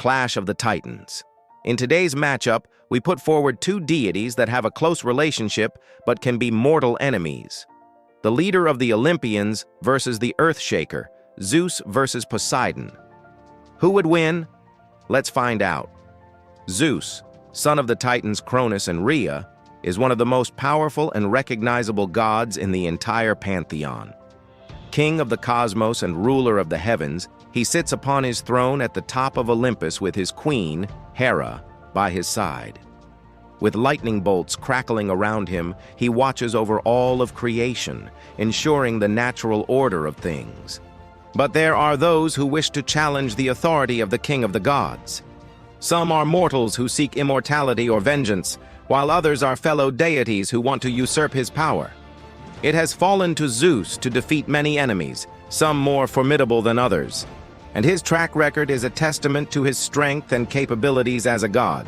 Clash of the Titans. In today's matchup, we put forward two deities that have a close relationship but can be mortal enemies. The leader of the Olympians versus the Earthshaker, Zeus versus Poseidon. Who would win? Let's find out. Zeus, son of the Titans Cronus and Rhea, is one of the most powerful and recognizable gods in the entire pantheon. King of the cosmos and ruler of the heavens, he sits upon his throne at the top of Olympus with his queen, Hera, by his side. With lightning bolts crackling around him, he watches over all of creation, ensuring the natural order of things. But there are those who wish to challenge the authority of the king of the gods. Some are mortals who seek immortality or vengeance, while others are fellow deities who want to usurp his power. It has fallen to Zeus to defeat many enemies, some more formidable than others, and his track record is a testament to his strength and capabilities as a god.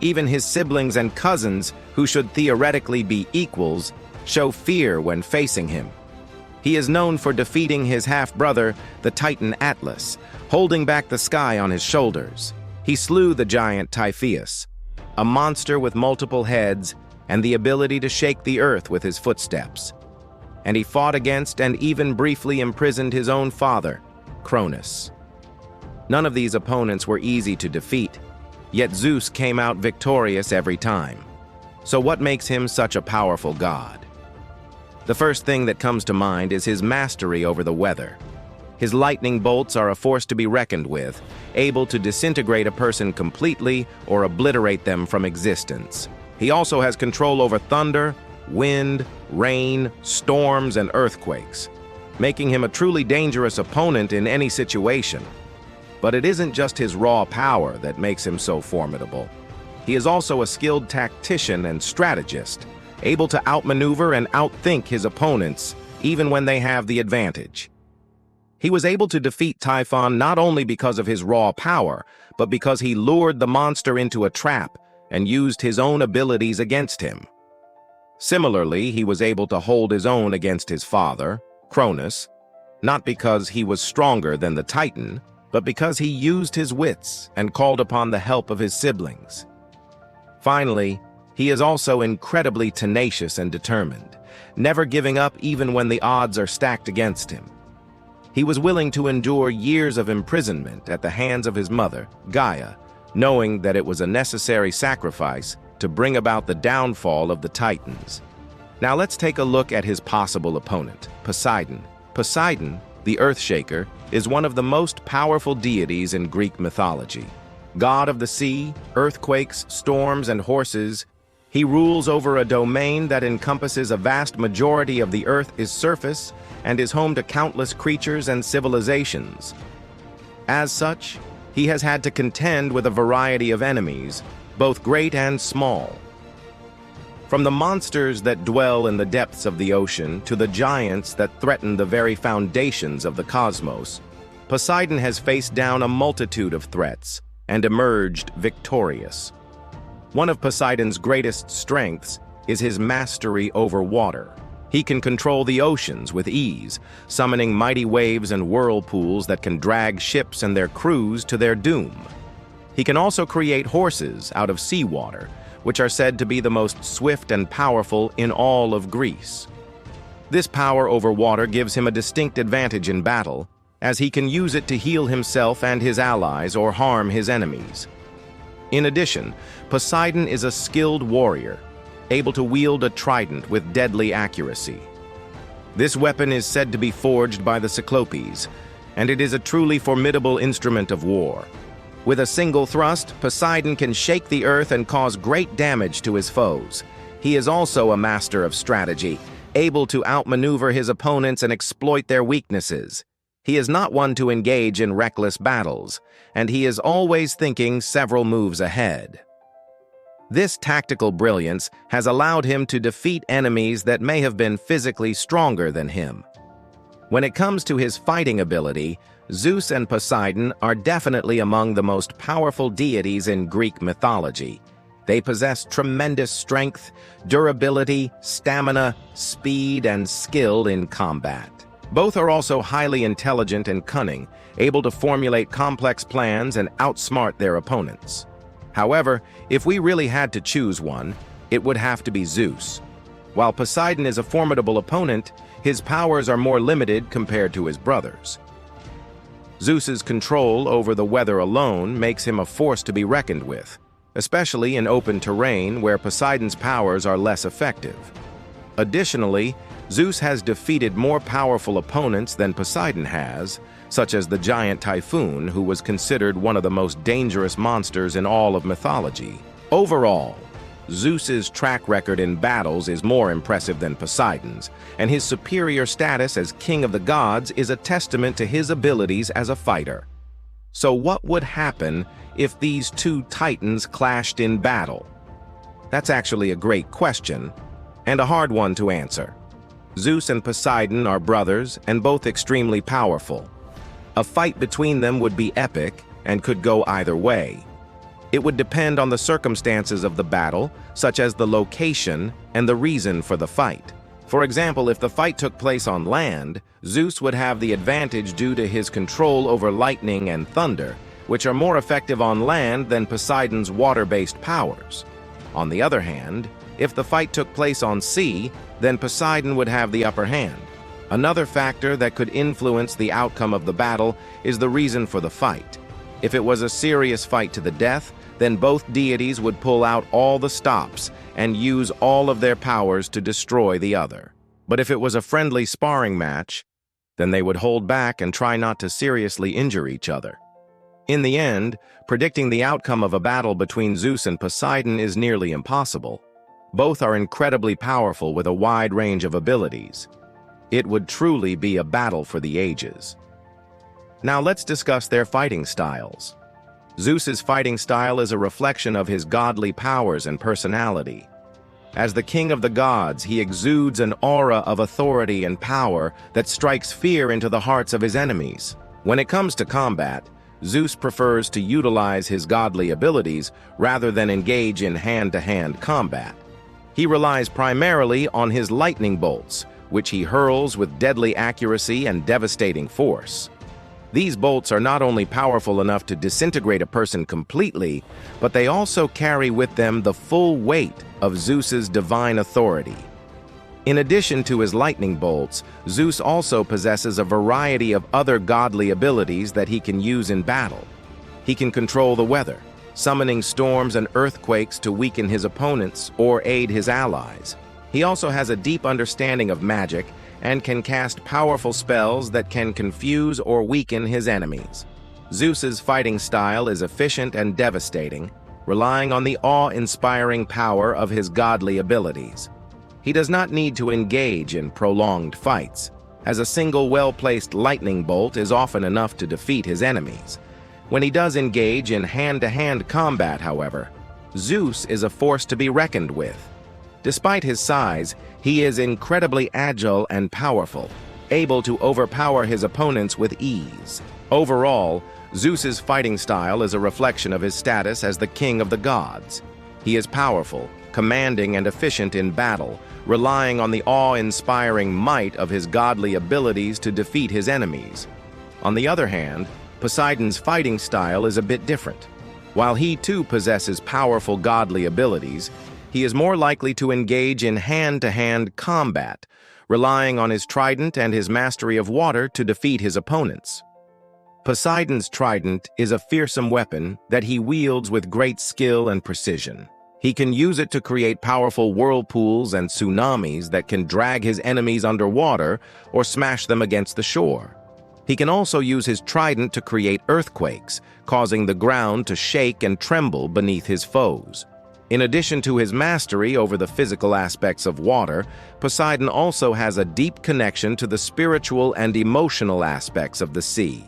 Even his siblings and cousins, who should theoretically be equals, show fear when facing him. He is known for defeating his half-brother, the Titan Atlas, holding back the sky on his shoulders. He slew the giant Typhoeus, a monster with multiple heads and the ability to shake the earth with his footsteps. And he fought against and even briefly imprisoned his own father, Cronus. None of these opponents were easy to defeat, yet Zeus came out victorious every time. So what makes him such a powerful god? The first thing that comes to mind is his mastery over the weather. His lightning bolts are a force to be reckoned with, able to disintegrate a person completely or obliterate them from existence. He also has control over thunder, wind, rain, storms, and earthquakes, making him a truly dangerous opponent in any situation. But it isn't just his raw power that makes him so formidable. He is also a skilled tactician and strategist, able to outmaneuver and outthink his opponents, even when they have the advantage. He was able to defeat Typhon not only because of his raw power, but because he lured the monster into a trap and used his own abilities against him. Similarly, he was able to hold his own against his father, Cronus, not because he was stronger than the Titan, but because he used his wits and called upon the help of his siblings. Finally, he is also incredibly tenacious and determined, never giving up even when the odds are stacked against him. He was willing to endure years of imprisonment at the hands of his mother, Gaia, knowing that it was a necessary sacrifice to bring about the downfall of the Titans. Now let's take a look at his possible opponent, Poseidon. Poseidon, the Earthshaker, is one of the most powerful deities in Greek mythology. God of the sea, earthquakes, storms, and horses, he rules over a domain that encompasses a vast majority of the Earth's surface and is home to countless creatures and civilizations. As such, he has had to contend with a variety of enemies, both great and small. From the monsters that dwell in the depths of the ocean to the giants that threaten the very foundations of the cosmos, Poseidon has faced down a multitude of threats and emerged victorious. One of Poseidon's greatest strengths is his mastery over water. He can control the oceans with ease, summoning mighty waves and whirlpools that can drag ships and their crews to their doom. He can also create horses out of seawater, which are said to be the most swift and powerful in all of Greece. This power over water gives him a distinct advantage in battle, as he can use it to heal himself and his allies or harm his enemies. In addition, Poseidon is a skilled warrior, able to wield a trident with deadly accuracy. This weapon is said to be forged by the Cyclopes, and it is a truly formidable instrument of war. With a single thrust, Poseidon can shake the earth and cause great damage to his foes. He is also a master of strategy, able to outmaneuver his opponents and exploit their weaknesses. He is not one to engage in reckless battles, and he is always thinking several moves ahead. This tactical brilliance has allowed him to defeat enemies that may have been physically stronger than him. When it comes to his fighting ability, Zeus and Poseidon are definitely among the most powerful deities in Greek mythology. They possess tremendous strength, durability, stamina, speed, and skill in combat. Both are also highly intelligent and cunning, able to formulate complex plans and outsmart their opponents. However, if we really had to choose one, it would have to be Zeus. While Poseidon is a formidable opponent, his powers are more limited compared to his brothers. Zeus's control over the weather alone makes him a force to be reckoned with, especially in open terrain where Poseidon's powers are less effective. Additionally, Zeus has defeated more powerful opponents than Poseidon has, such as the giant typhoon, who was considered one of the most dangerous monsters in all of mythology. Overall, Zeus's track record in battles is more impressive than Poseidon's, and his superior status as king of the gods is a testament to his abilities as a fighter. So what would happen if these two titans clashed in battle? That's actually a great question, and a hard one to answer. Zeus and Poseidon are brothers and both extremely powerful. A fight between them would be epic and could go either way. It would depend on the circumstances of the battle, such as the location and the reason for the fight. For example, if the fight took place on land, Zeus would have the advantage due to his control over lightning and thunder, which are more effective on land than Poseidon's water-based powers. On the other hand, if the fight took place on sea, then Poseidon would have the upper hand. Another factor that could influence the outcome of the battle is the reason for the fight. If it was a serious fight to the death, then both deities would pull out all the stops and use all of their powers to destroy the other. But if it was a friendly sparring match, then they would hold back and try not to seriously injure each other. In the end, predicting the outcome of a battle between Zeus and Poseidon is nearly impossible. Both are incredibly powerful with a wide range of abilities. It would truly be a battle for the ages. Now let's discuss their fighting styles. Zeus's fighting style is a reflection of his godly powers and personality. As the king of the gods, he exudes an aura of authority and power that strikes fear into the hearts of his enemies. When it comes to combat, Zeus prefers to utilize his godly abilities rather than engage in hand-to-hand combat. He relies primarily on his lightning bolts, which he hurls with deadly accuracy and devastating force. These bolts are not only powerful enough to disintegrate a person completely, but they also carry with them the full weight of Zeus's divine authority. In addition to his lightning bolts, Zeus also possesses a variety of other godly abilities that he can use in battle. He can control the weather, summoning storms and earthquakes to weaken his opponents or aid his allies. He also has a deep understanding of magic and can cast powerful spells that can confuse or weaken his enemies. Zeus's fighting style is efficient and devastating, relying on the awe-inspiring power of his godly abilities. He does not need to engage in prolonged fights, as a single well-placed lightning bolt is often enough to defeat his enemies. When he does engage in hand-to-hand combat, however, Zeus is a force to be reckoned with. Despite his size, he is incredibly agile and powerful, able to overpower his opponents with ease. Overall, Zeus's fighting style is a reflection of his status as the king of the gods. He is powerful, commanding, and efficient in battle, relying on the awe-inspiring might of his godly abilities to defeat his enemies. On the other hand, Poseidon's fighting style is a bit different. While he too possesses powerful godly abilities, he is more likely to engage in hand-to-hand combat, relying on his trident and his mastery of water to defeat his opponents. Poseidon's trident is a fearsome weapon that he wields with great skill and precision. He can use it to create powerful whirlpools and tsunamis that can drag his enemies underwater or smash them against the shore. He can also use his trident to create earthquakes, causing the ground to shake and tremble beneath his foes. In addition to his mastery over the physical aspects of water, Poseidon also has a deep connection to the spiritual and emotional aspects of the sea.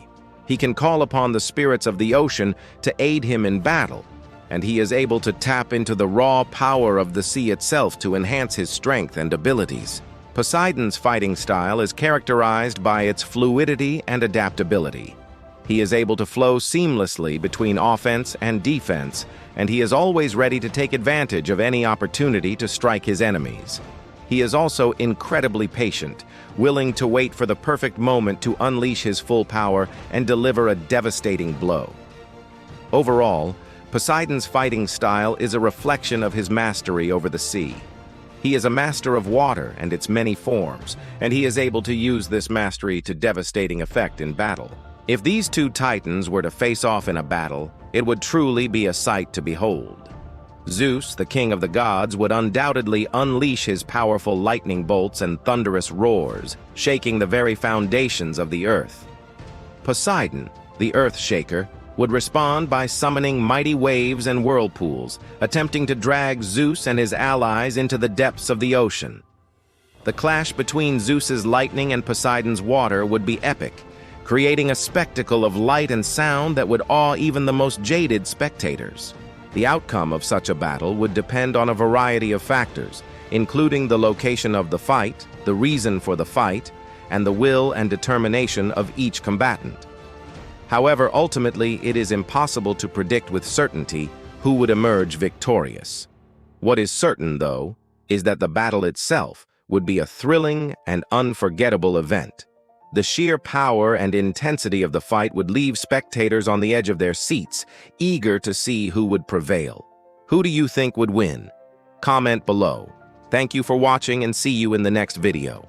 He can call upon the spirits of the ocean to aid him in battle, and he is able to tap into the raw power of the sea itself to enhance his strength and abilities. Poseidon's fighting style is characterized by its fluidity and adaptability. He is able to flow seamlessly between offense and defense, and he is always ready to take advantage of any opportunity to strike his enemies. he is also incredibly patient, willing to wait for the perfect moment to unleash his full power and deliver a devastating blow. Overall, Poseidon's fighting style is a reflection of his mastery over the sea. He is a master of water and its many forms, and he is able to use this mastery to devastating effect in battle. If these two titans were to face off in a battle, it would truly be a sight to behold. Zeus, the king of the gods, would undoubtedly unleash his powerful lightning bolts and thunderous roars, shaking the very foundations of the earth. Poseidon, the earth shaker, would respond by summoning mighty waves and whirlpools, attempting to drag Zeus and his allies into the depths of the ocean. The clash between Zeus's lightning and Poseidon's water would be epic, creating a spectacle of light and sound that would awe even the most jaded spectators. The outcome of such a battle would depend on a variety of factors, including the location of the fight, the reason for the fight, and the will and determination of each combatant. However, ultimately, it is impossible to predict with certainty who would emerge victorious. What is certain, though, is that the battle itself would be a thrilling and unforgettable event. The sheer power and intensity of the fight would leave spectators on the edge of their seats, eager to see who would prevail. Who do you think would win? Comment below. Thank you for watching and see you in the next video.